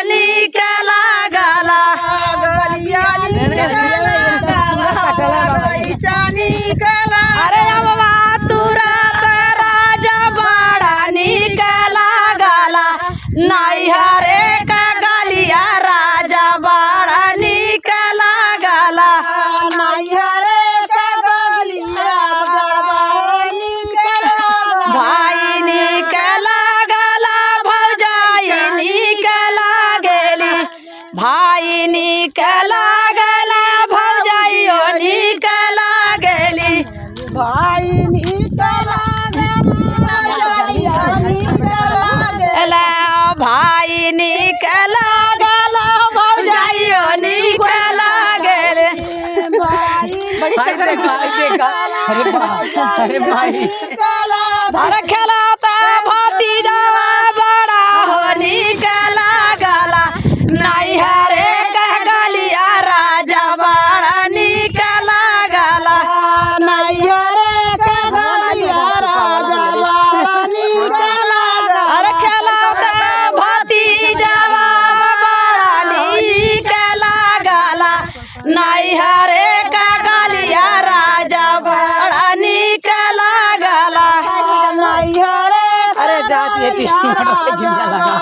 नीक लागला अरे अम्मा तुरंत राजा बड़ा नीक लागला नैहरे का गलिया राजा बड़ा नीक लागला भाई नीक लागला भौजाई नीक लागेली भाई नीक लागला भौजाइयो नीक लागेली एला भाई नीक लागला भौजाइयो नीक लागेली अरे खेलाता भतीजावा बड़ा हो नीक लागला नैहरे कह गलिया राजा बड़ा नीक लागला अरे खेलाता भतीजावा बड़ा नीक लागला नैहरे का गलिया राजा बड़ा नीक लागला अरे जाती है